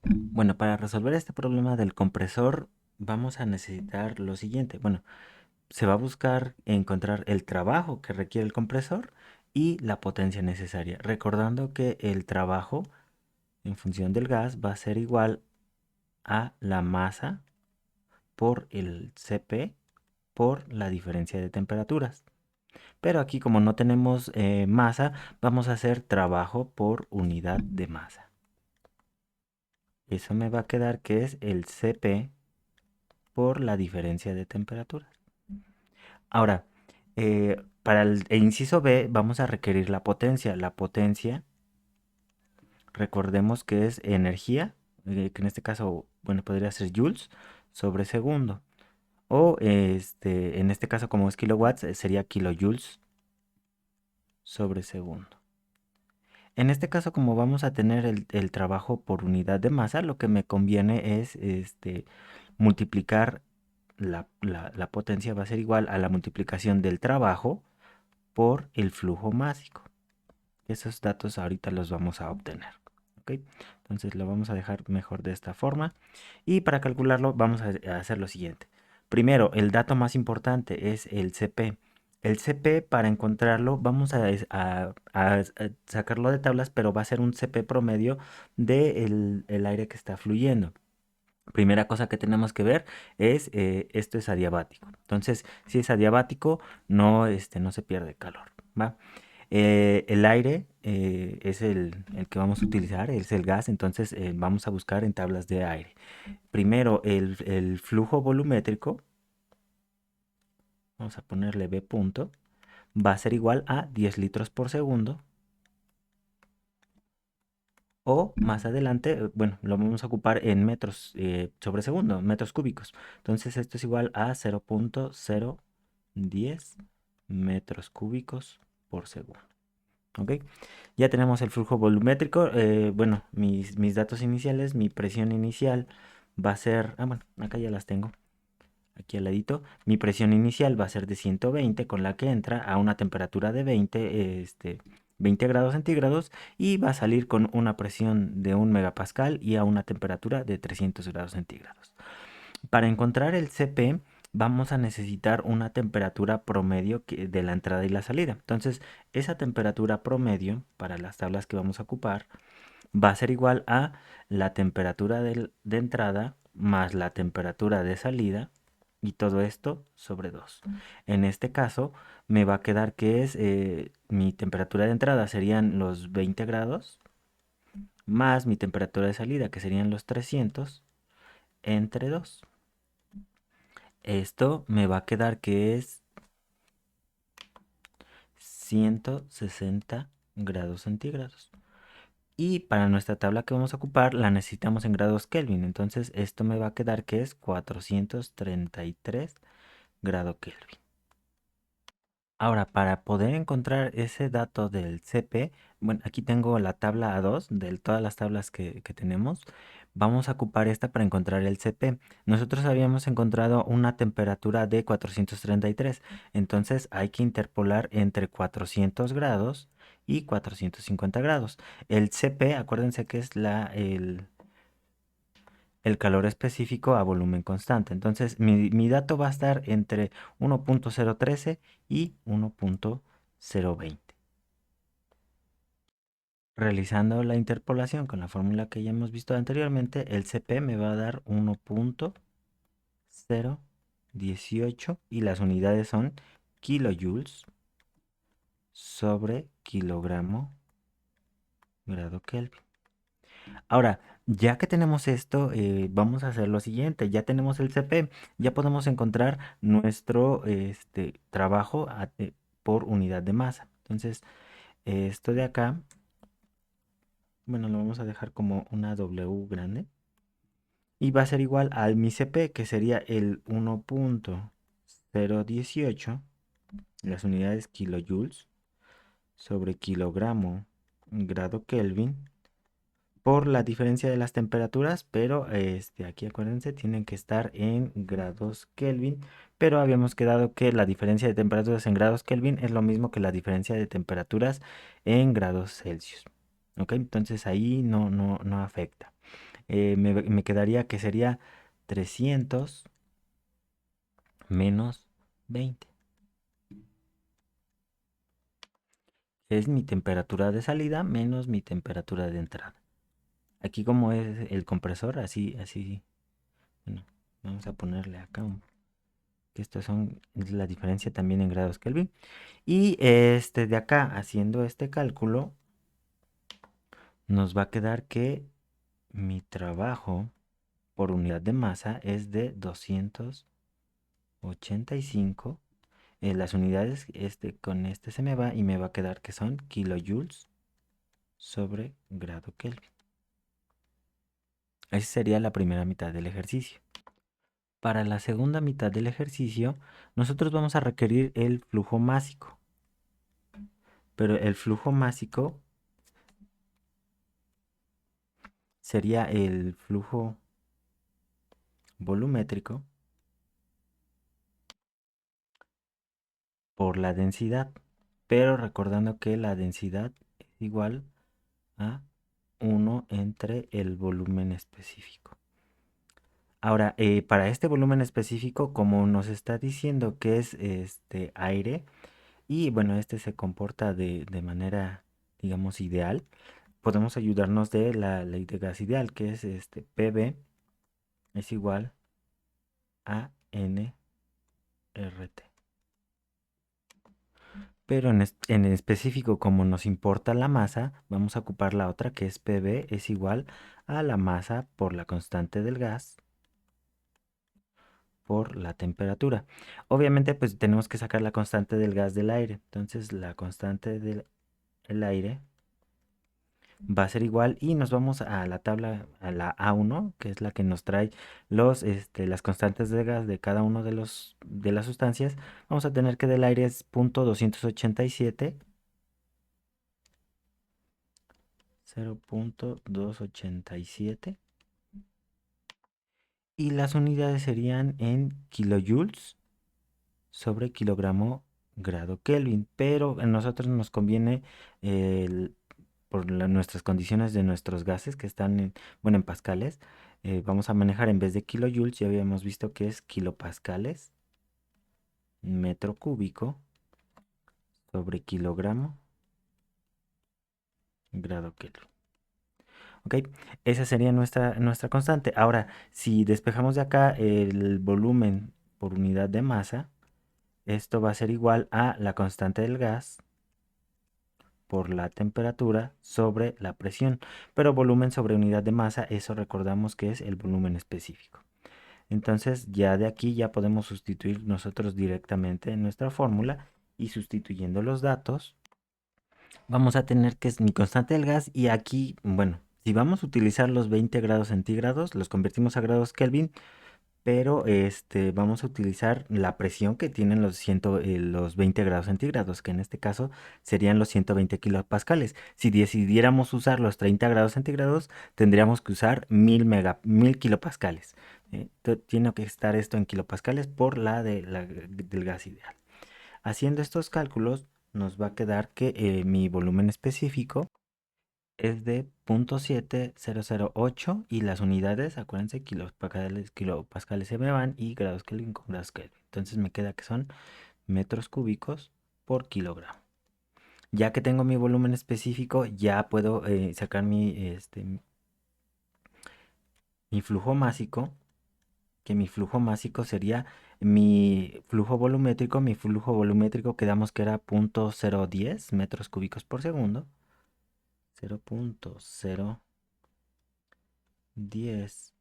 Bueno, para resolver este problema del compresor vamos a necesitar lo siguiente. Bueno, se va a buscar encontrar el trabajo que requiere el compresor y la potencia necesaria, recordando que el trabajo en función del gas va a ser igual a la masa por el Cp por la diferencia de temperaturas. Pero aquí como no tenemos masa, vamos a hacer trabajo por unidad de masa. Eso me va a quedar que es el Cp por la diferencia de temperaturas. Ahora, para el inciso B vamos a requerir la potencia. La potencia, recordemos que es energía, que en este caso, bueno, podría ser joules sobre segundo. O en este caso, como es kilowatts, sería kilojoules sobre segundo. En este caso, como vamos a tener el trabajo por unidad de masa, lo que me conviene es multiplicar la potencia, va a ser igual a la multiplicación del trabajo por el flujo másico. Esos datos ahorita los vamos a obtener. ¿Ok? Entonces lo vamos a dejar mejor de esta forma. Y para calcularlo vamos a hacer lo siguiente. Primero, el dato más importante es el CP. El CP, para encontrarlo, vamos a sacarlo de tablas, pero va a ser un CP promedio del el aire que está fluyendo. Primera cosa que tenemos que ver es, esto es adiabático. Entonces, si es adiabático, no se pierde calor, ¿va? El aire es el que vamos a utilizar, es el gas, entonces vamos a buscar en tablas de aire. Primero, el flujo volumétrico, vamos a ponerle B punto, va a ser igual a 10 litros por segundo. O más adelante, bueno, lo vamos a ocupar en metros sobre segundo, metros cúbicos. Entonces esto es igual a 0.010 metros cúbicos por segundo. ¿Ok? Ya tenemos el flujo volumétrico. Bueno, mis datos iniciales, mi presión inicial va a ser, bueno, acá ya las tengo, aquí al ladito. Mi presión inicial va a ser de 120 con la que entra a una temperatura de 20 grados centígrados y va a salir con una presión de 1 megapascal y a una temperatura de 300 grados centígrados. Para encontrar el CP vamos a necesitar una temperatura promedio de la entrada y la salida. Entonces, esa temperatura promedio para las tablas que vamos a ocupar va a ser igual a la temperatura de entrada más la temperatura de salida y todo esto sobre 2. En este caso me va a quedar que es mi temperatura de entrada serían los 20 grados más mi temperatura de salida que serían los 300 entre 2. Esto me va a quedar que es 160 grados centígrados. Y para nuestra tabla que vamos a ocupar la necesitamos en grados Kelvin. Entonces esto me va a quedar que es 433 grados Kelvin. Ahora, para poder encontrar ese dato del CP, bueno, aquí tengo la tabla A2 de todas las tablas que tenemos. Vamos a ocupar esta para encontrar el CP. Nosotros habíamos encontrado una temperatura de 433, entonces hay que interpolar entre 400 grados y 450 grados. El CP, acuérdense que es el calor específico a volumen constante. Entonces, mi dato va a estar entre 1.013 y 1.020. Realizando la interpolación con la fórmula que ya hemos visto anteriormente, el CP me va a dar 1.018 y las unidades son kilojoules sobre kilogramo grado Kelvin. Ahora, ya que tenemos esto, vamos a hacer lo siguiente. Ya tenemos el CP, ya podemos encontrar nuestro trabajo por unidad de masa. Entonces, esto de acá, bueno, lo vamos a dejar como una W grande. Y va a ser igual al mi CP, que sería el 1.018, las unidades kilojoules sobre kilogramo grado Kelvin por la diferencia de las temperaturas, pero aquí acuérdense, tienen que estar en grados Kelvin, pero habíamos quedado que la diferencia de temperaturas en grados Kelvin es lo mismo que la diferencia de temperaturas en grados Celsius. ¿Ok? Entonces ahí no afecta. me quedaría que sería 300 menos 20. Es mi temperatura de salida menos mi temperatura de entrada. Aquí como es el compresor, así, bueno, vamos a ponerle acá que estos son es la diferencia también en grados Kelvin. Y de acá, haciendo este cálculo, nos va a quedar que mi trabajo por unidad de masa es de 285. Las unidades, con este se me va y me va a quedar que son kilojoules sobre grado Kelvin. Esa sería la primera mitad del ejercicio. Para la segunda mitad del ejercicio, nosotros vamos a requerir el flujo másico. Pero el flujo másico sería el flujo volumétrico por la densidad. Pero recordando que la densidad es igual a 1 entre el volumen específico. Ahora, para este volumen específico, como nos está diciendo que es este aire, y bueno, este se comporta de manera, digamos, ideal, podemos ayudarnos de la ley de gas ideal, que es PV es igual a nRT. Pero en específico, como nos importa la masa, vamos a ocupar la otra, que es PV es igual a la masa por la constante del gas por la temperatura. Obviamente, pues tenemos que sacar la constante del gas del aire. Entonces, la constante del aire va a ser igual y nos vamos a la tabla, a la A1, que es la que nos trae las constantes de gas de cada uno de las sustancias. Vamos a tener que del aire es 0.287, 0.287, y las unidades serían en kilojoules sobre kilogramo grado Kelvin, pero a nosotros nos conviene por nuestras condiciones de nuestros gases que están bueno, en pascales, vamos a manejar en vez de kilojoules, ya habíamos visto que es kilopascales metro cúbico sobre kilogramo grado Kelvin. Ok, esa sería nuestra constante. Ahora, si despejamos de acá el volumen por unidad de masa, esto va a ser igual a la constante del gas por la temperatura sobre la presión. Pero volumen sobre unidad de masa, eso recordamos que es el volumen específico. Entonces ya de aquí ya podemos sustituir nosotros directamente en nuestra fórmula, y sustituyendo los datos vamos a tener que es mi constante del gas, y aquí, bueno, si vamos a utilizar los 20 grados centígrados, los convertimos a grados Kelvin, pero vamos a utilizar la presión que tienen los 20 grados centígrados, que en este caso serían los 120 kilopascales. Si decidiéramos usar los 30 grados centígrados, tendríamos que usar 1000 kilopascales. Tiene que estar esto en kilopascales por del gas ideal. Haciendo estos cálculos, nos va a quedar que mi volumen específico es de 0.7008, y las unidades, acuérdense, kilopascales se me van y grados Kelvin con grados Kelvin. Entonces me queda que son metros cúbicos por kilogramo. Ya que tengo mi volumen específico, ya puedo sacar mi flujo másico, que mi flujo másico sería mi flujo volumétrico. Mi flujo volumétrico quedamos que era 0.010 metros cúbicos por segundo. 0.010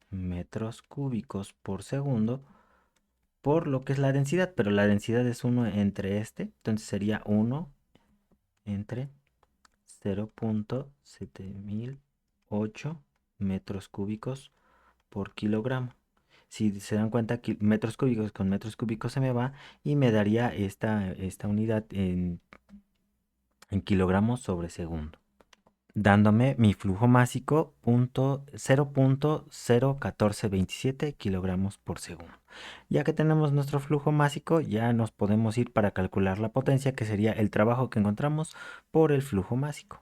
metros cúbicos por segundo por lo que es la densidad, pero la densidad es 1 entre entonces sería 1 entre 0.7008 metros cúbicos por kilogramo. Si se dan cuenta, metros cúbicos con metros cúbicos se me va y me daría esta unidad en kilogramos sobre segundo, dándome mi flujo másico 0.01427 kilogramos por segundo. Ya que tenemos nuestro flujo másico, ya nos podemos ir para calcular la potencia, que sería el trabajo que encontramos por el flujo másico.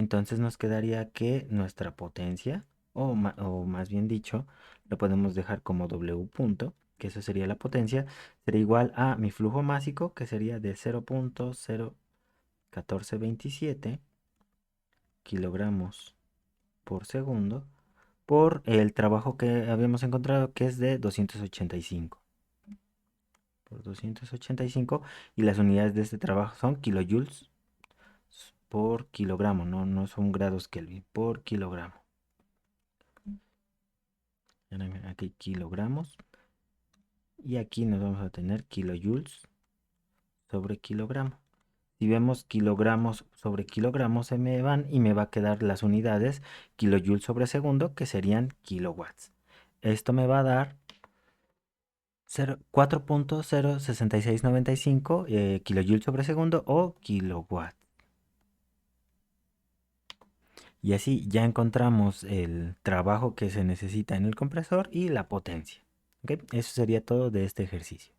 Entonces nos quedaría que nuestra potencia, o más bien dicho, lo podemos dejar como W punto, que eso sería la potencia, sería igual a mi flujo másico, que sería de 0.01427 kilogramos por segundo, por el trabajo que habíamos encontrado, que es de 285. Por 285, y las unidades de este trabajo son kilojoules por kilogramo, no son grados Kelvin, por kilogramo. Aquí kilogramos, y aquí nos vamos a tener kilojoules sobre kilogramo. Si vemos kilogramos sobre kilogramos, se me van y me va a quedar las unidades kilojoules sobre segundo, que serían kilowatts. Esto me va a dar 4.06695 kilojoules sobre segundo o kilowatt. Y así ya encontramos el trabajo que se necesita en el compresor y la potencia. ¿Ok? Eso sería todo de este ejercicio.